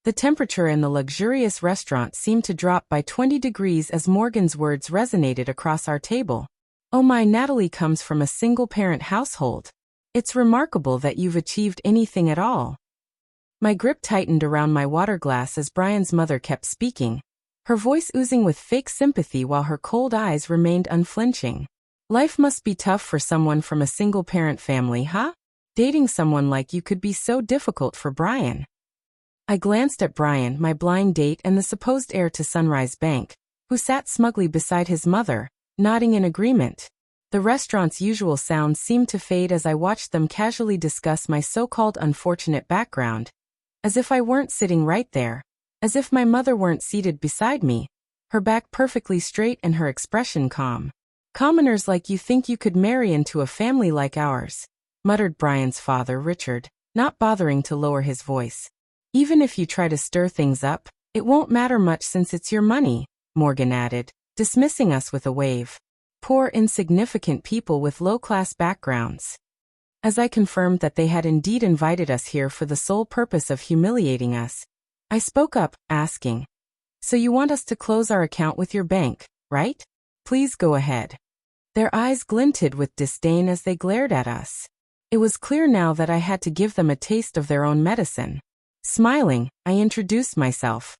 The temperature in the luxurious restaurant seemed to drop by 20 degrees as Morgan's words resonated across our table. "Oh my, Natalie comes from a single-parent household. It's remarkable that you've achieved anything at all." My grip tightened around my water glass as Brian's mother kept speaking, her voice oozing with fake sympathy while her cold eyes remained unflinching. "Life must be tough for someone from a single-parent family, huh? Dating someone like you could be so difficult for Brian." I glanced at Brian, my blind date and the supposed heir to Sunrise Bank, who sat smugly beside his mother, nodding in agreement. The restaurant's usual sounds seemed to fade as I watched them casually discuss my so-called unfortunate background. As if I weren't sitting right there. As if my mother weren't seated beside me, her back perfectly straight and her expression calm. "Commoners like you think you could marry into a family like ours," muttered Brian's father, Richard, not bothering to lower his voice. "Even if you try to stir things up, it won't matter much since it's your money," Morgan added, dismissing us with a wave. "Poor, insignificant people with low-class backgrounds." As I confirmed that they had indeed invited us here for the sole purpose of humiliating us, I spoke up, asking, "So you want us to close our account with your bank, right? Please go ahead." Their eyes glinted with disdain as they glared at us. It was clear now that I had to give them a taste of their own medicine. Smiling, I introduced myself.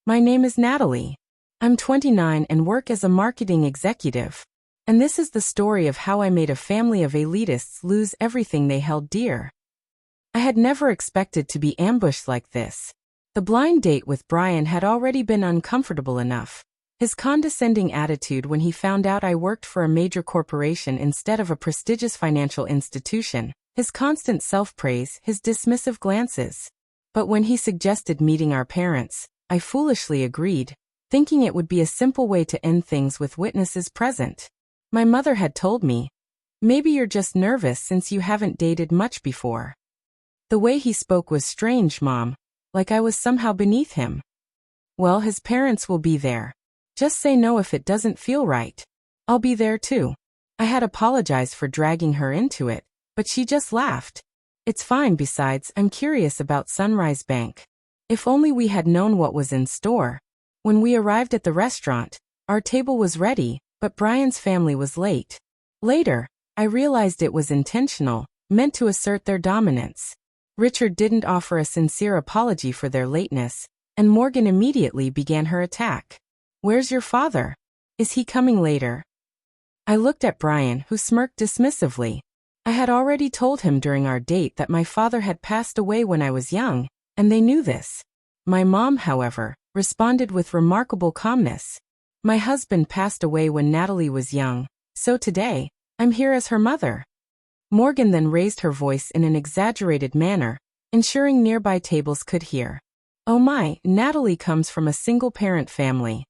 "My name is Natalie. I'm 29 and work as a marketing executive. And this is the story of how I made a family of elitists lose everything they held dear." I had never expected to be ambushed like this. The blind date with Brian had already been uncomfortable enough. His condescending attitude when he found out I worked for a major corporation instead of a prestigious financial institution, his constant self-praise, his dismissive glances. But when he suggested meeting our parents, I foolishly agreed, thinking it would be a simple way to end things with witnesses present. My mother had told me, "Maybe you're just nervous since you haven't dated much before." The way he spoke was strange, Mom, like I was somehow beneath him. "Well, his parents will be there. Just say no if it doesn't feel right. I'll be there too." I had apologized for dragging her into it, but she just laughed. "It's fine, besides, I'm curious about Sunrise Bank." If only we had known what was in store. When we arrived at the restaurant, our table was ready, but Brian's family was late. Later, I realized it was intentional, meant to assert their dominance. Richard didn't offer a sincere apology for their lateness, and Morgan immediately began her attack. "Where's your father? Is he coming later?" I looked at Brian, who smirked dismissively. I had already told him during our date that my father had passed away when I was young, and they knew this. My mom, however, responded with remarkable calmness. "My husband passed away when Natalie was young, so today, I'm here as her mother." Morgan then raised her voice in an exaggerated manner, ensuring nearby tables could hear. "Oh my, Natalie comes from a single-parent family."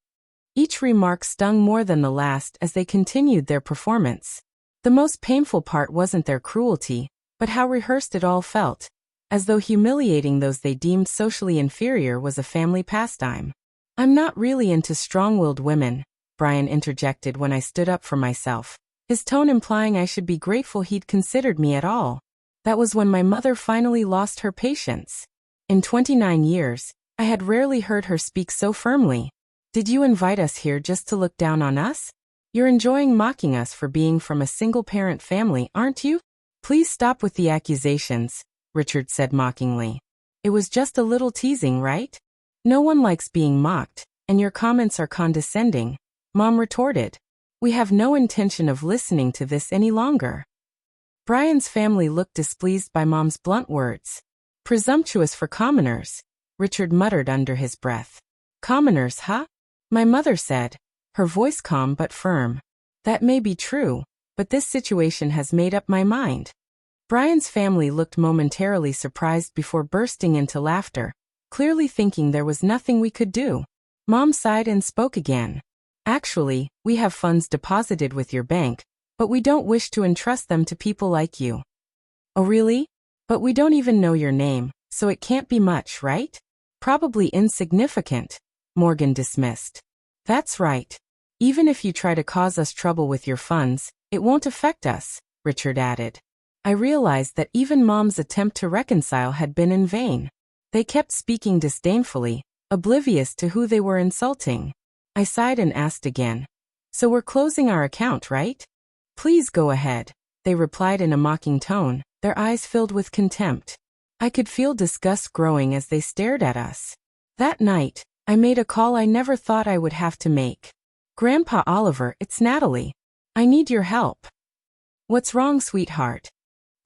Each remark stung more than the last as they continued their performance. The most painful part wasn't their cruelty, but how rehearsed it all felt, as though humiliating those they deemed socially inferior was a family pastime. "I'm not really into strong-willed women," Brian interjected when I stood up for myself, his tone implying I should be grateful he'd considered me at all. That was when my mother finally lost her patience. In 29 years, I had rarely heard her speak so firmly. "Did you invite us here just to look down on us? You're enjoying mocking us for being from a single-parent family, aren't you?" "Please stop with the accusations," Richard said mockingly. "It was just a little teasing, right? No one likes being mocked, and your comments are condescending," Mom retorted. "We have no intention of listening to this any longer." Brian's family looked displeased by Mom's blunt words. "Presumptuous for commoners," Richard muttered under his breath. "Commoners, huh?" My mother said, her voice calm but firm. "That may be true, but this situation has made up my mind." Brian's family looked momentarily surprised before bursting into laughter, clearly thinking there was nothing we could do. Mom sighed and spoke again. "Actually, we have funds deposited with your bank, but we don't wish to entrust them to people like you." "Oh really? But we don't even know your name, so it can't be much, right?" "Probably insignificant," Morgan dismissed. "That's right. Even if you try to cause us trouble with your funds, it won't affect us," Richard added. I realized that even Mom's attempt to reconcile had been in vain. They kept speaking disdainfully, oblivious to who they were insulting. I sighed and asked again. So we're closing our account, right? Please go ahead, they replied in a mocking tone, their eyes filled with contempt. I could feel disgust growing as they stared at us. That night, I made a call I never thought I would have to make. Grandpa Oliver, it's Natalie. I need your help. What's wrong, sweetheart?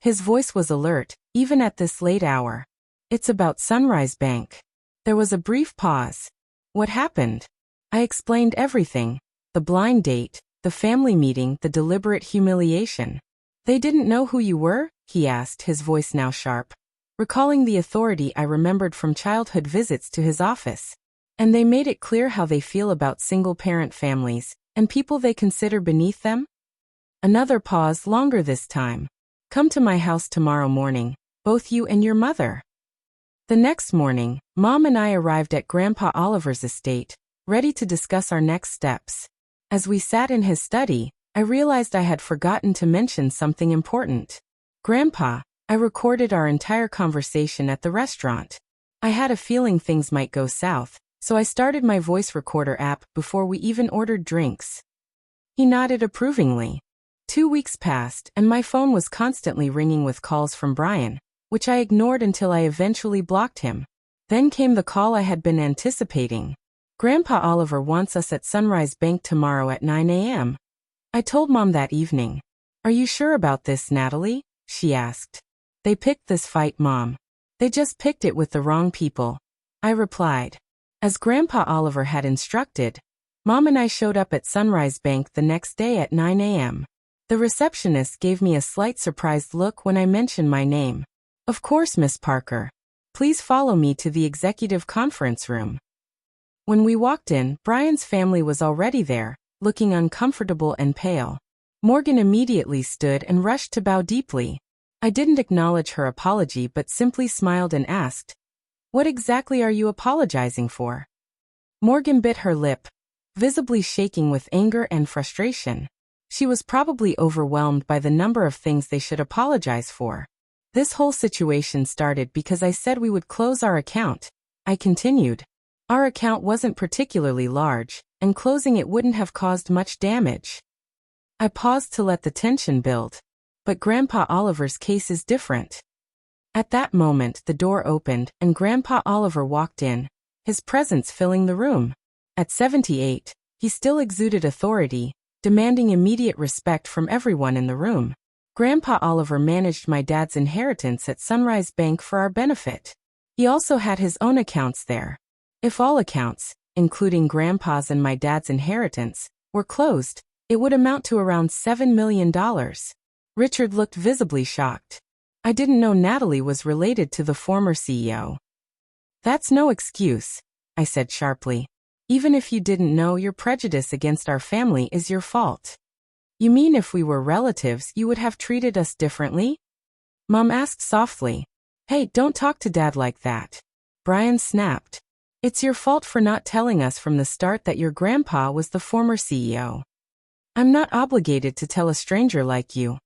His voice was alert, even at this late hour. It's about Sunrise Bank. There was a brief pause. What happened? I explained everything. The blind date, the family meeting, the deliberate humiliation. They didn't know who you were? He asked, his voice now sharp. Recalling the authority I remembered from childhood visits to his office. And they made it clear how they feel about single-parent families, and people they consider beneath them? Another pause, longer this time. Come to my house tomorrow morning, both you and your mother. The next morning, Mom and I arrived at Grandpa Oliver's estate, ready to discuss our next steps. As we sat in his study, I realized I had forgotten to mention something important. Grandpa, I recorded our entire conversation at the restaurant. I had a feeling things might go south, so I started my voice recorder app before we even ordered drinks. He nodded approvingly. 2 weeks passed, and my phone was constantly ringing with calls from Brian, which I ignored until I eventually blocked him. Then came the call I had been anticipating. Grandpa Oliver wants us at Sunrise Bank tomorrow at 9 a.m. I told Mom that evening. Are you sure about this, Natalie? She asked. They picked this fight, Mom. They just picked it with the wrong people. I replied. As Grandpa Oliver had instructed, Mom and I showed up at Sunrise Bank the next day at 9 a.m. The receptionist gave me a slight surprised look when I mentioned my name. Of course, Miss Parker. Please follow me to the executive conference room. When we walked in, Brian's family was already there, looking uncomfortable and pale. Morgan immediately stood and rushed to bow deeply. I didn't acknowledge her apology but simply smiled and asked, "What exactly are you apologizing for?" Morgan bit her lip, visibly shaking with anger and frustration. She was probably overwhelmed by the number of things they should apologize for. This whole situation started because I said we would close our account. I continued. Our account wasn't particularly large, and closing it wouldn't have caused much damage. I paused to let the tension build. But Grandpa Oliver's case is different. At that moment, the door opened, and Grandpa Oliver walked in, his presence filling the room. At 78, he still exuded authority, demanding immediate respect from everyone in the room. Grandpa Oliver managed my dad's inheritance at Sunrise Bank for our benefit. He also had his own accounts there. If all accounts, including Grandpa's and my dad's inheritance, were closed, it would amount to around $7 million. Richard looked visibly shocked. I didn't know Natalie was related to the former CEO. That's no excuse, I said sharply. Even if you didn't know, your prejudice against our family is your fault. You mean if we were relatives, you would have treated us differently? Mom asked softly. Hey, don't talk to Dad like that. Brian snapped. It's your fault for not telling us from the start that your grandpa was the former CEO. I'm not obligated to tell a stranger like you,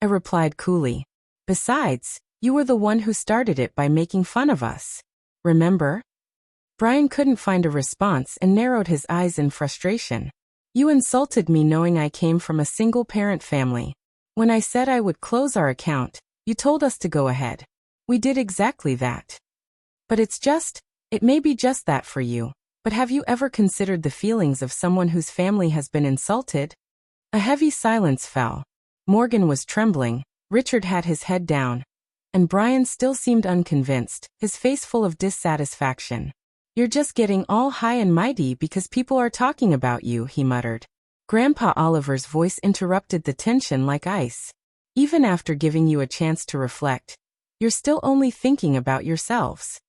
I replied coolly. Besides, you were the one who started it by making fun of us. Remember? Brian couldn't find a response and narrowed his eyes in frustration. You insulted me knowing I came from a single-parent family. When I said I would close our account, you told us to go ahead. We did exactly that. But it may be just that for you, but have you ever considered the feelings of someone whose family has been insulted? A heavy silence fell. Morgan was trembling, Richard had his head down, and Brian still seemed unconvinced, his face full of dissatisfaction. You're just getting all high and mighty because people are talking about you, he muttered. Grandpa Oliver's voice interrupted the tension like ice. Even after giving you a chance to reflect, you're still only thinking about yourselves.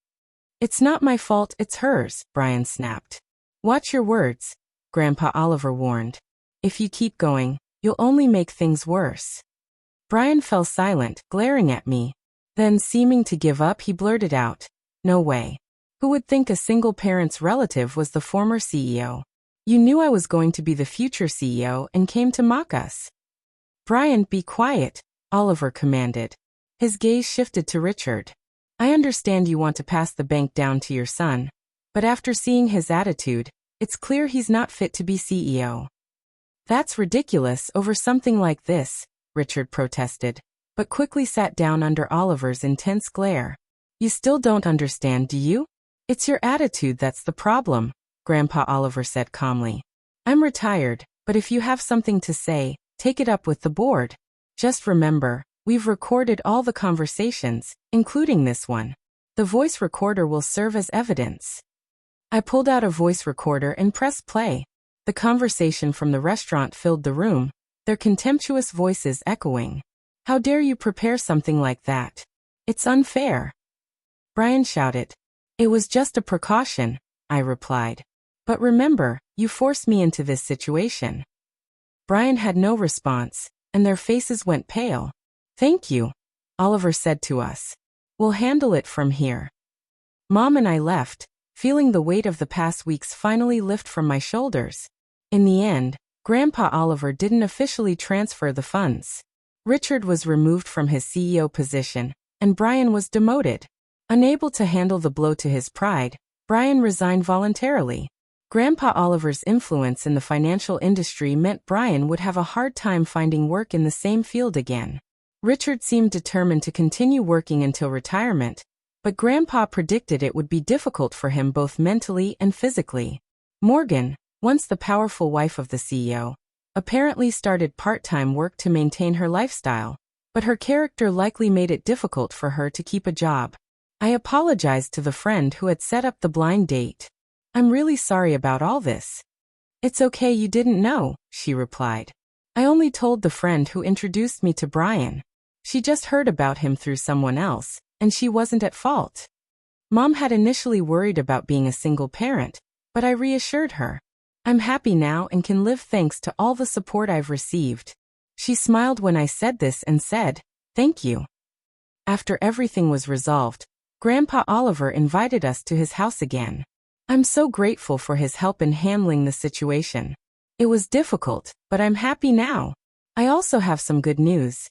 It's not my fault, it's hers, Brian snapped. Watch your words, Grandpa Oliver warned. If you keep going, you'll only make things worse. Brian fell silent, glaring at me. Then, seeming to give up, he blurted out, No way. Who would think a single parent's relative was the former CEO? You knew I was going to be the future CEO and came to mock us. Brian, be quiet, Oliver commanded. His gaze shifted to Richard. I understand you want to pass the bank down to your son, but after seeing his attitude, it's clear he's not fit to be CEO. That's ridiculous over something like this, Richard protested, but quickly sat down under Oliver's intense glare. You still don't understand, do you? It's your attitude that's the problem, Grandpa Oliver said calmly. I'm retired, but if you have something to say, take it up with the board. Just remember, we've recorded all the conversations, including this one. The voice recorder will serve as evidence. I pulled out a voice recorder and pressed play. The conversation from the restaurant filled the room, their contemptuous voices echoing. How dare you prepare something like that? It's unfair. Brian shouted. It was just a precaution, I replied. But remember, you forced me into this situation. Brian had no response, and their faces went pale. Thank you, Oliver said to us. We'll handle it from here. Mom and I left, feeling the weight of the past weeks finally lift from my shoulders. In the end, Grandpa Oliver didn't officially transfer the funds. Richard was removed from his CEO position, and Brian was demoted. Unable to handle the blow to his pride, Brian resigned voluntarily. Grandpa Oliver's influence in the financial industry meant Brian would have a hard time finding work in the same field again. Richard seemed determined to continue working until retirement, but Grandpa predicted it would be difficult for him both mentally and physically. Morgan, once the powerful wife of the CEO, apparently started part-time work to maintain her lifestyle, but her character likely made it difficult for her to keep a job. I apologized to the friend who had set up the blind date. I'm really sorry about all this. It's okay, you didn't know, she replied. I only told the friend who introduced me to Brian. She just heard about him through someone else, and she wasn't at fault. Mom had initially worried about being a single parent, but I reassured her. I'm happy now and can live thanks to all the support I've received. She smiled when I said this and said, thank you. After everything was resolved, Grandpa Oliver invited us to his house again. I'm so grateful for his help in handling the situation. It was difficult, but I'm happy now. I also have some good news.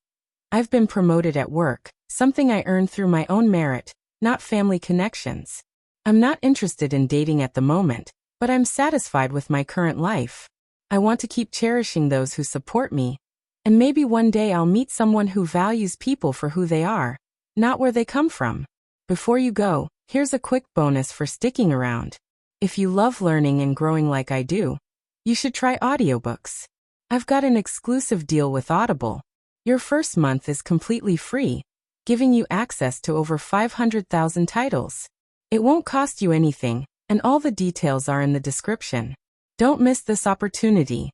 I've been promoted at work, something I earned through my own merit, not family connections. I'm not interested in dating at the moment, but I'm satisfied with my current life. I want to keep cherishing those who support me, and maybe one day I'll meet someone who values people for who they are, not where they come from. Before you go, here's a quick bonus for sticking around. If you love learning and growing like I do, you should try audiobooks. I've got an exclusive deal with Audible. Your first month is completely free, giving you access to over 500,000 titles. It won't cost you anything, and all the details are in the description. Don't miss this opportunity.